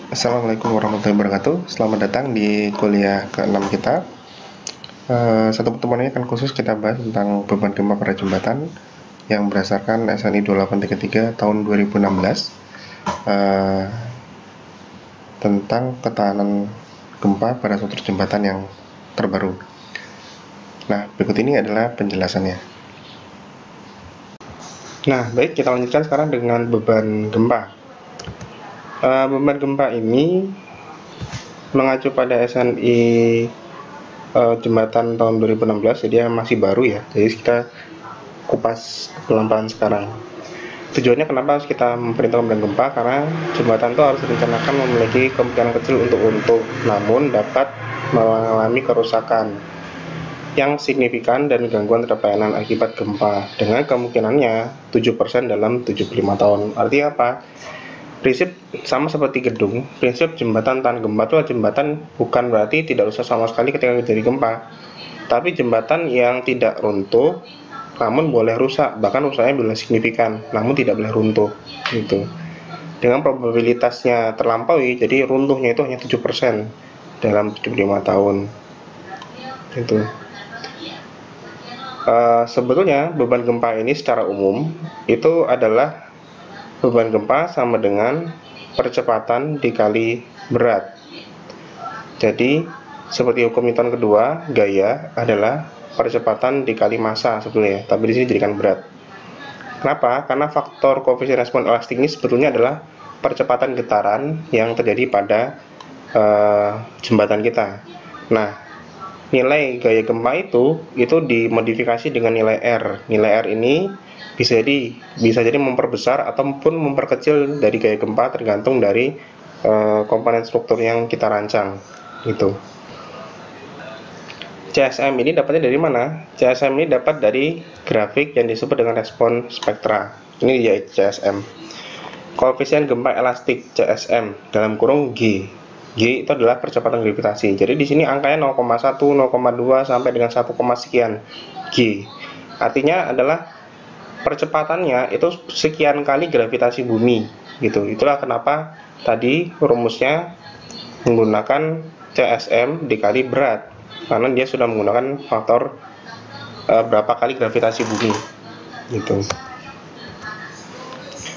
Assalamualaikum warahmatullahi wabarakatuh. Selamat datang di kuliah ke-6 kita. Satu pertemuan ini akan khusus kita bahas tentang beban gempa pada jembatan yang berdasarkan SNI 2833 tahun 2016 tentang ketahanan gempa pada struktur jembatan yang terbaru. Nah, berikut ini adalah penjelasannya. Nah, baik, kita lanjutkan sekarang dengan beban gempa. Beban gempa ini mengacu pada SNI jembatan tahun 2016, jadi masih baru ya, jadi kita kupas pelan-pelan sekarang. Tujuannya kenapa harus kita memperhitungkan beban gempa, karena jembatan itu harus direncanakan memiliki kemungkinan kecil untuk runtuh, namun dapat mengalami kerusakan yang signifikan dan gangguan terhadap pelayanan akibat gempa dengan kemungkinannya 7% dalam 75 tahun. Artinya apa? Prinsip sama seperti gedung, prinsip jembatan tahan gempa itu jembatan bukan berarti tidak rusak sama sekali ketika terjadi gempa, tapi jembatan yang tidak runtuh namun boleh rusak, bahkan rusaknya boleh signifikan namun tidak boleh runtuh gitu. Dengan probabilitasnya terlampaui, jadi runtuhnya itu hanya 7% dalam 75 tahun gitu. Sebetulnya beban gempa ini secara umum itu adalah beban gempa sama dengan percepatan dikali berat. Jadi seperti hukum Newton kedua, gaya adalah percepatan dikali massa sebetulnya, tapi di sini dijadikan berat. Kenapa? Karena faktor koefisien respon elastik ini sebetulnya adalah percepatan getaran yang terjadi pada jembatan kita. Nah, nilai gaya gempa itu dimodifikasi dengan nilai R. Nilai R ini bisa jadi memperbesar ataupun memperkecil dari gaya gempa tergantung dari komponen struktur yang kita rancang gitu. CSM ini dapatnya dari mana? CSM ini dapat dari grafik yang disebut dengan respon spektra. Ini dia CSM. Koefisien gempa elastik CSM dalam kurung G. G itu adalah percepatan gravitasi. Jadi di sini angkanya 0,1, 0,2 sampai dengan 1, sekian G. Artinya adalah percepatannya itu sekian kali gravitasi bumi gitu. Itulah kenapa tadi rumusnya menggunakan CSM dikali berat, karena dia sudah menggunakan faktor berapa kali gravitasi bumi gitu.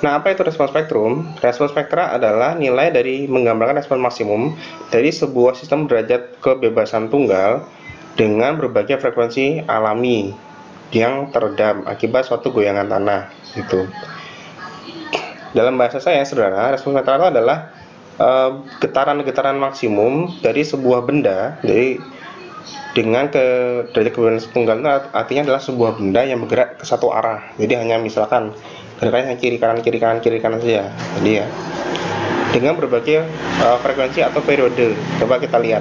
Nah, apa itu respon spektrum? Respon spektra adalah nilai dari menggambarkan respon maksimum dari sebuah sistem derajat kebebasan tunggal dengan berbagai frekuensi alami yang teredam akibat suatu goyangan tanah gitu. Dalam bahasa saya sederhana, respon spektral itu adalah getaran-getaran maksimum dari sebuah benda. Jadi dengan derajat kebebasan tunggal itu artinya adalah sebuah benda yang bergerak ke satu arah. Jadi hanya misalkan gerakannya kiri kanan saja. Jadi ya, dengan berbagai frekuensi atau periode. Coba kita lihat.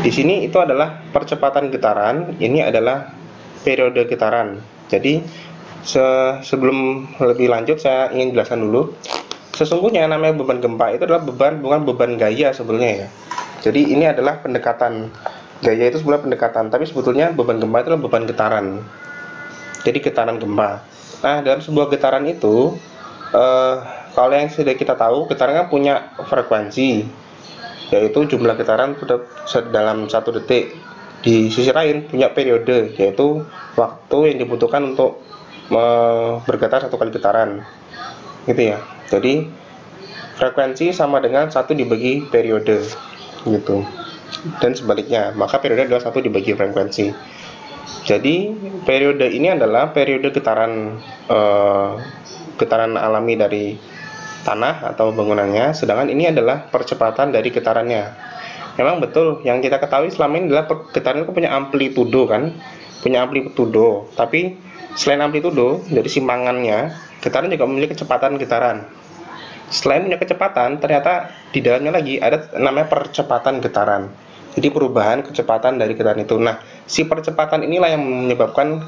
Di sini itu adalah percepatan getaran, ini adalah periode getaran. Jadi sebelum lebih lanjut saya ingin jelaskan dulu. Sesungguhnya namanya beban gempa itu adalah bukan beban gaya sebetulnya ya. Jadi ini adalah pendekatan. Gaya itu sebenarnya pendekatan, tapi sebetulnya beban gempa itu adalah beban getaran. Jadi getaran gempa. Nah, dalam sebuah getaran itu kalau yang sudah kita tahu, getaran kan punya frekuensi, yaitu jumlah getaran dalam 1 detik. Di sisi lain punya periode, yaitu waktu yang dibutuhkan untuk bergetar 1 kali getaran gitu ya. Jadi frekuensi sama dengan 1 dibagi periode gitu, dan sebaliknya, maka periode adalah 1 dibagi frekuensi. Jadi periode ini adalah periode getaran alami dari tanah atau bangunannya, sedangkan ini adalah percepatan dari getarannya. Memang betul yang kita ketahui selama ini adalah getaran itu punya amplitudo kan, tapi selain amplitudo dari simpangannya, getaran juga memiliki kecepatan getaran. Selain punya kecepatan, ternyata di dalamnya lagi ada namanya percepatan getaran. Jadi perubahan kecepatan dari getaran itu. Nah, si percepatan inilah yang menyebabkan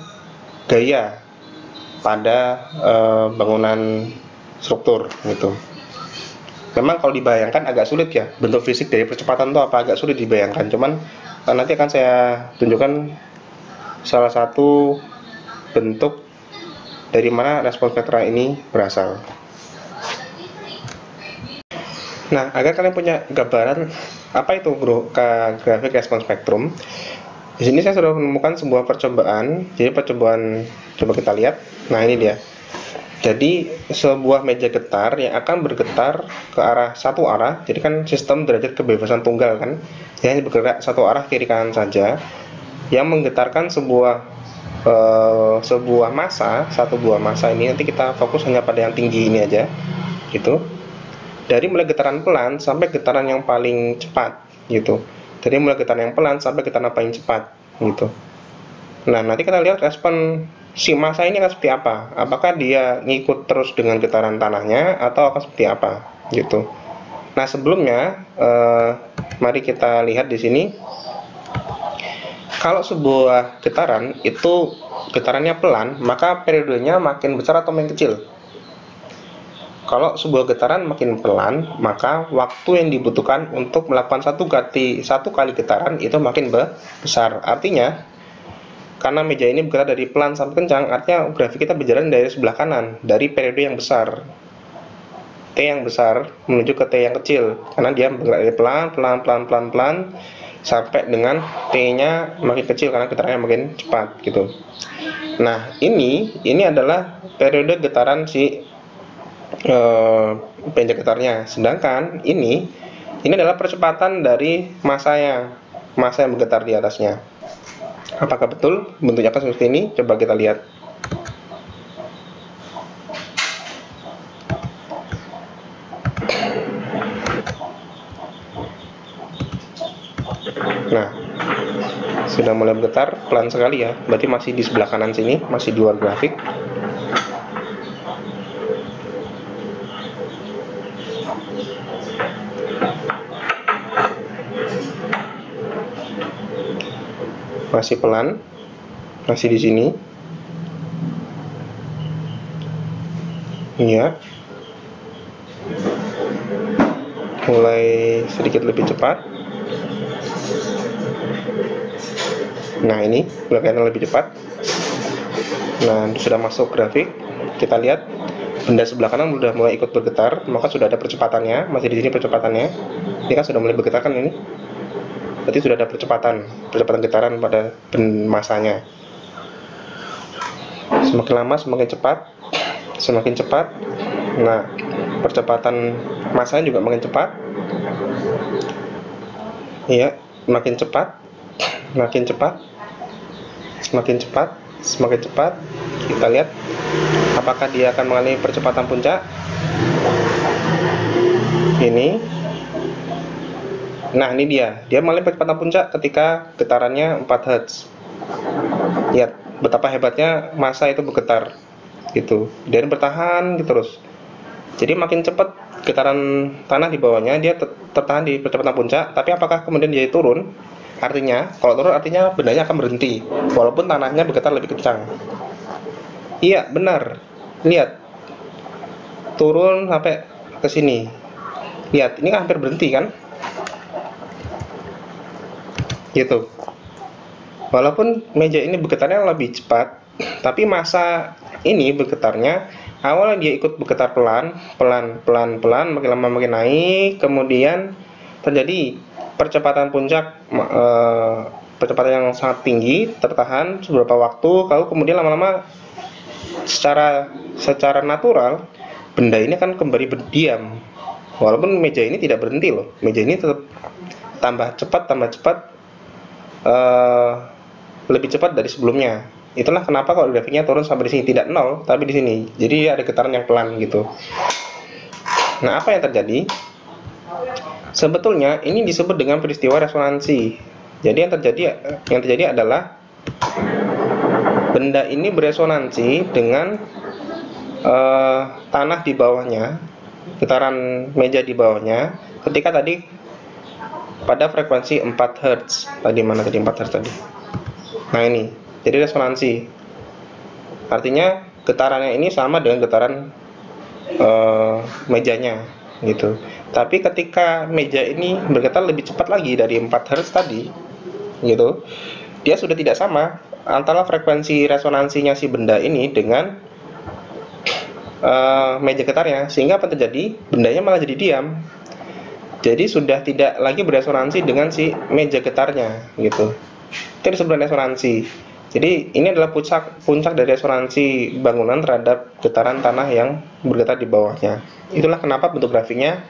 gaya pada bangunan struktur gitu. Memang kalau dibayangkan agak sulit ya, bentuk fisik dari percepatan itu apa, agak sulit dibayangkan. Cuman nanti akan saya tunjukkan salah satu bentuk dari mana respon spektral ini berasal. Nah, agar kalian punya gambaran apa itu grafik respon spektrum, di sini saya sudah menemukan sebuah percobaan. Jadi percobaan, coba kita lihat. Nah, ini dia. Jadi sebuah meja getar yang akan bergetar ke arah satu arah. Jadi kan sistem derajat kebebasan tunggal kan, yang bergerak satu arah kiri kanan saja, yang menggetarkan sebuah satu buah massa ini. Nanti kita fokus hanya pada yang tinggi ini aja, gitu. Dari mulai getaran pelan sampai getaran yang paling cepat, gitu. Dari mulai getaran yang pelan sampai getaran yang paling cepat, gitu. Nah, nanti kita lihat respon si massa ini akan seperti apa. Apakah dia ngikut terus dengan getaran tanahnya atau akan seperti apa, gitu. Nah, sebelumnya mari kita lihat di sini. Kalau sebuah getaran itu getarannya pelan, maka periodenya makin besar atau makin kecil. Kalau sebuah getaran makin pelan, maka waktu yang dibutuhkan untuk melakukan satu kali getaran itu makin besar. Artinya, karena meja ini bergerak dari pelan sampai kencang, artinya grafik kita berjalan dari sebelah kanan, dari periode yang besar, T yang besar menuju ke T yang kecil, karena dia bergerak dari pelan sampai dengan T-nya makin kecil karena getarannya makin cepat, gitu. Nah, ini adalah periode getaran si penjak getarnya. Sedangkan ini adalah percepatan dari massa yang bergetar di atasnya. Apakah betul bentuknya akan seperti ini? Coba kita lihat. Nah, sudah mulai bergetar pelan sekali ya. Berarti masih di sebelah kanan sini, masih di luar grafik. Masih pelan, masih di sini. Iya. Mulai sedikit lebih cepat. Nah, ini kelihatan lebih cepat. Nah, sudah masuk grafik. Kita lihat benda sebelah kanan sudah mulai ikut bergetar, maka sudah ada percepatannya. Masih di sini percepatannya. Ini kan sudah mulai bergetar kan ini. Berarti sudah ada percepatan getaran pada massanya. Semakin lama semakin cepat. Nah, percepatan massanya juga makin cepat. Iya, semakin cepat. Kita lihat apakah dia akan mengalami percepatan puncak. Ini. Nah, ini dia mengalami percepatan puncak ketika getarannya 4 Hz. Lihat betapa hebatnya massa itu bergetar, gitu. Dan bertahan gitu terus. Jadi makin cepat getaran tanah di bawahnya, dia tertahan di percepatan puncak. Tapi apakah kemudian dia turun? Artinya, kalau turun artinya bendanya akan berhenti, walaupun tanahnya bergetar lebih kencang. Iya, benar. Lihat, turun sampai ke sini. Lihat, ini kan hampir berhenti kan? Gitu. Walaupun meja ini bergetarnya lebih cepat, tapi massa ini bergetarnya awalnya dia ikut bergetar pelan, makin lama makin naik, kemudian terjadi percepatan puncak, percepatan yang sangat tinggi, tertahan beberapa waktu, lalu kemudian lama-lama secara natural benda ini akan kembali berdiam. Walaupun meja ini tidak berhenti loh, meja ini tetap tambah cepat, lebih cepat dari sebelumnya. Itulah kenapa kalau grafiknya turun sampai di sini, tidak nol, tapi di sini. Jadi ada getaran yang pelan gitu. Nah, apa yang terjadi? Sebetulnya ini disebut dengan peristiwa resonansi. Jadi yang terjadi adalah benda ini beresonansi dengan tanah di bawahnya, getaran meja di bawahnya, ketika tadi pada frekuensi 4 Hz. Mana tadi 4 Hz tadi? Nah, ini. Jadi resonansi. Artinya getarannya ini sama dengan getaran mejanya, gitu. Tapi ketika meja ini bergetar lebih cepat lagi dari 4 Hz tadi, gitu, dia sudah tidak sama antara frekuensi resonansinya si benda ini dengan meja getarnya, sehingga apa terjadi? Bendanya malah jadi diam. Jadi sudah tidak lagi beresonansi dengan si meja getarnya gitu. Itu disebut resonansi. Jadi ini adalah puncak dari resonansi bangunan terhadap getaran tanah yang bergetar di bawahnya. Itulah kenapa bentuk grafiknya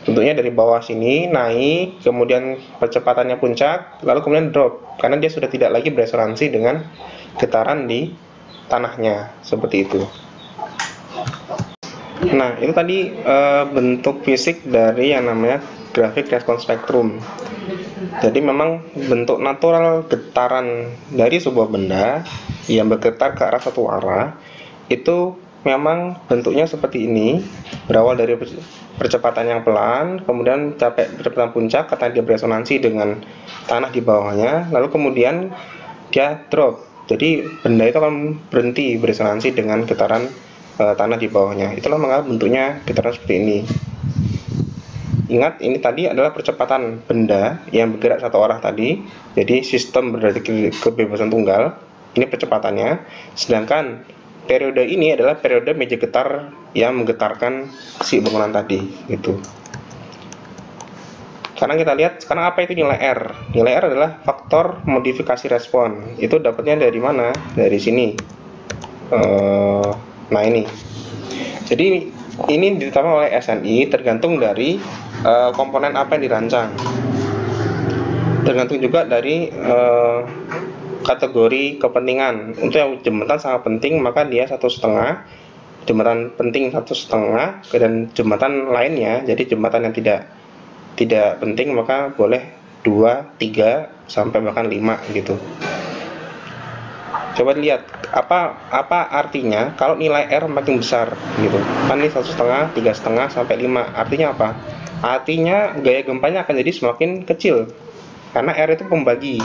bentuknya dari bawah sini naik, kemudian percepatannya puncak, lalu kemudian drop karena dia sudah tidak lagi beresonansi dengan getaran di tanahnya, seperti itu. Nah, itu tadi bentuk fisik dari yang namanya grafik respons spektrum. Jadi memang bentuk natural getaran dari sebuah benda yang bergetar ke arah satu arah itu memang bentuknya seperti ini, berawal dari percepatan yang pelan, kemudian capai percepatan puncak karena dia beresonansi dengan tanah di bawahnya, lalu kemudian dia drop. Jadi benda itu akan berhenti beresonansi dengan getaran tanah di bawahnya. Itulah mengapa bentuknya getaran seperti ini. Ingat, ini tadi adalah percepatan benda yang bergerak satu arah tadi. Jadi sistem berarti kebebasan tunggal. Ini percepatannya. Sedangkan periode ini adalah periode meja getar yang menggetarkan si bangunan tadi. Gitu. Sekarang kita lihat, sekarang apa itu nilai R? Nilai R adalah faktor modifikasi respon. Itu dapatnya dari mana? Dari sini. Nah ini. Jadi ini ditetapkan oleh SNI tergantung dari komponen apa yang dirancang. Tergantung juga dari kategori kepentingan. Untuk yang jembatan sangat penting maka dia 1,5, jembatan penting 1,5, dan jembatan lainnya, jadi jembatan yang tidak penting maka boleh 2, 3 sampai bahkan 5 gitu. Coba lihat apa artinya kalau nilai R makin besar gitu. Kan ini 1,5, 3,5 sampai 5. Artinya apa? Artinya gaya gempanya akan jadi semakin kecil. Karena R itu pembagi.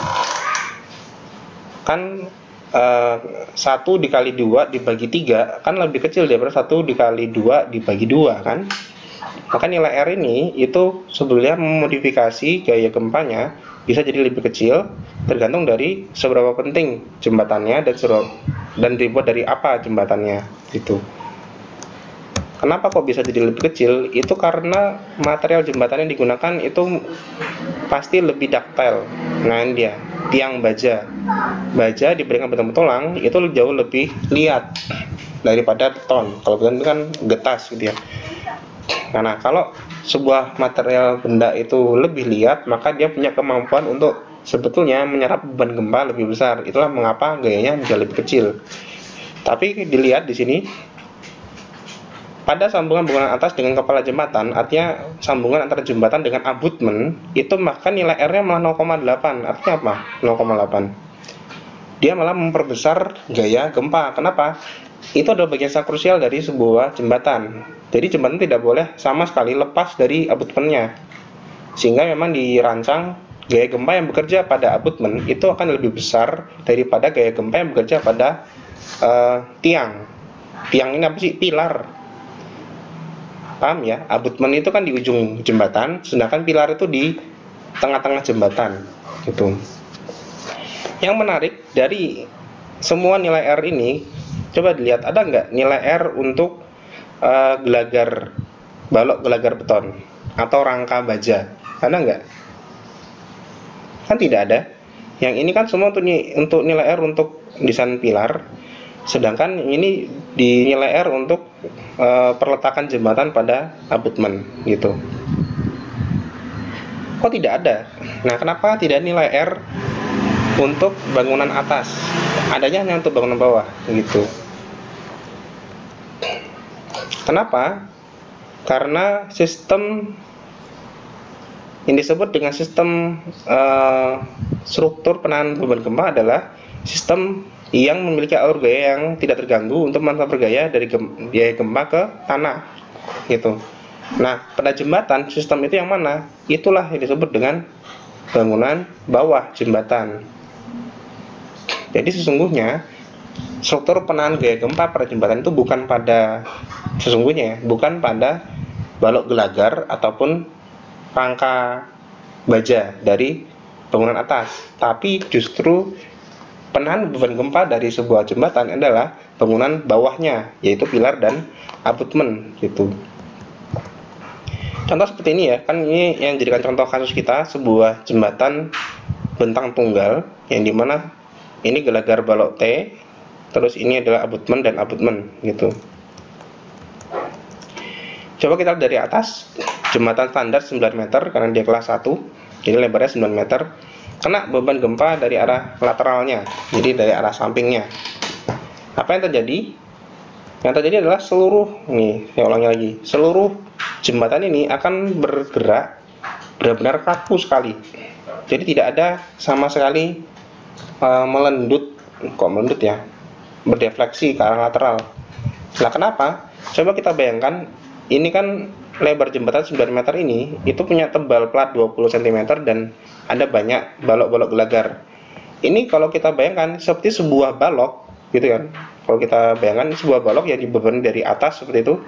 Kan 1 dikali 2 dibagi 3 kan lebih kecil daripada 1 dikali 2 dibagi 2 kan. Maka nilai R ini itu sebetulnya memodifikasi gaya gempanya bisa jadi lebih kecil tergantung dari seberapa penting jembatannya dan dibuat dari apa jembatannya gitu. Kenapa kok bisa jadi lebih kecil? Itu karena material jembatan yang digunakan itu pasti lebih ductile. Nah ini dia, tiang baja. Baja diberikan bentuk tulang itu jauh lebih liat daripada beton. Kalau beton itu kan getas gitu ya. Nah, kalau sebuah material benda itu lebih liat, maka dia punya kemampuan untuk sebetulnya menyerap beban gempa lebih besar. Itulah mengapa gayanya bisa lebih kecil. Tapi dilihat di sini, pada sambungan bangunan atas dengan kepala jembatan, artinya sambungan antara jembatan dengan abutmen, itu bahkan nilai R-nya malah 0,8. Artinya apa? 0,8. Dia malah memperbesar gaya gempa. Kenapa? Itu adalah bagian sangat krusial dari sebuah jembatan. Jadi jembatan tidak boleh sama sekali lepas dari abutmennya. Sehingga memang dirancang gaya gempa yang bekerja pada abutmen itu akan lebih besar daripada gaya gempa yang bekerja pada tiang. Tiang ini apa sih? Pilar. Paham ya? Abutmen itu kan di ujung jembatan, sedangkan pilar itu di tengah-tengah jembatan. Gitu. Yang menarik dari semua nilai R ini, coba dilihat ada nggak nilai R untuk balok gelagar beton atau rangka baja? Ada nggak? Kan tidak ada. Yang ini kan semua untuk nilai R untuk desain pilar, sedangkan ini di nilai R untuk perletakan jembatan pada abutmen gitu. Kok tidak ada? Nah, kenapa tidak nilai R untuk bangunan atas? Adanya hanya untuk bangunan bawah gitu. Kenapa? Karena sistem yang disebut dengan sistem struktur penahan beban gempa adalah sistem yang memiliki alur gaya yang tidak terganggu untuk mentransfer gaya dari gaya gempa ke tanah gitu. Nah, pada jembatan sistem itu yang mana? Itulah yang disebut dengan bangunan bawah jembatan. Jadi sesungguhnya struktur penahan gaya gempa pada jembatan itu bukan pada balok gelagar ataupun rangka baja dari bangunan atas, tapi justru penahan beban gempa dari sebuah jembatan adalah bangunan bawahnya, yaitu pilar dan abutmen gitu. Contoh seperti ini ya, kan ini yang jadikan contoh kasus kita sebuah jembatan bentang tunggal yang dimana ini gelagar balok T, terus ini adalah abutmen dan abutmen gitu. Coba kita lihat dari atas, jembatan standar 9 meter karena dia kelas 1, jadi lebarnya 9 meter. Kena beban gempa dari arah lateralnya, jadi dari arah sampingnya. Apa yang terjadi? Yang terjadi adalah seluruh, nih saya ulangi lagi, seluruh jembatan ini akan bergerak benar-benar kaku sekali. Jadi tidak ada sama sekali melendut, kok melendut ya, berdefleksi ke arah lateral. Nah kenapa? Coba kita bayangkan, ini kan lebar jembatan 9 meter ini itu punya tebal plat 20 cm dan ada banyak balok-balok gelagar. Ini kalau kita bayangkan seperti sebuah balok gitu kan. Kalau kita bayangkan sebuah balok yang dibeban dari atas seperti itu,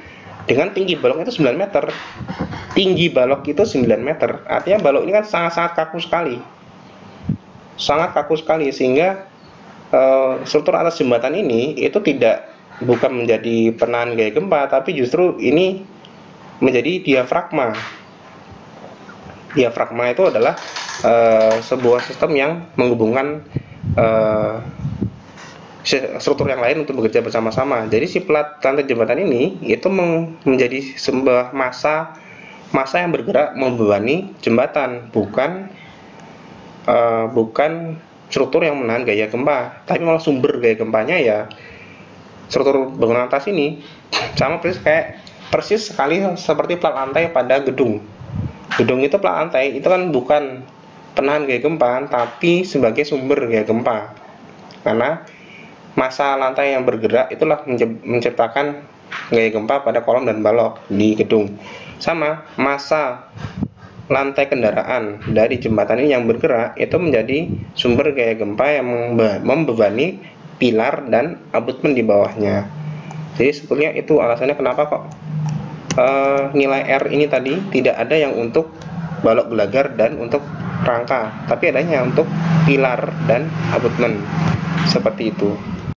dengan tinggi balok itu 9 meter. Tinggi balok itu 9 meter. Artinya balok ini kan sangat-sangat kaku sekali. Sangat kaku sekali sehingga struktur atas jembatan ini itu bukan menjadi penahan gaya gempa, tapi justru ini menjadi diafragma. Diafragma itu adalah sebuah sistem yang menghubungkan struktur yang lain untuk bekerja bersama-sama. Jadi si plat lantai jembatan ini itu menjadi sebuah massa yang bergerak membebani jembatan, bukan struktur yang menahan gaya gempa, tapi malah sumber gaya gempanya ya struktur bangunan atas ini. Sama persis sekali seperti plat lantai pada gedung. Gedung itu plat lantai itu kan bukan penahan gaya gempa, tapi sebagai sumber gaya gempa. Karena massa lantai yang bergerak itulah menciptakan gaya gempa pada kolom dan balok di gedung. Sama massa lantai kendaraan dari jembatan ini yang bergerak itu menjadi sumber gaya gempa yang membebani pilar dan abutmen di bawahnya. Jadi sebetulnya itu alasannya kenapa kok nilai R ini tadi tidak ada yang untuk balok gelagar dan untuk rangka, tapi adanya untuk pilar dan abutmen seperti itu.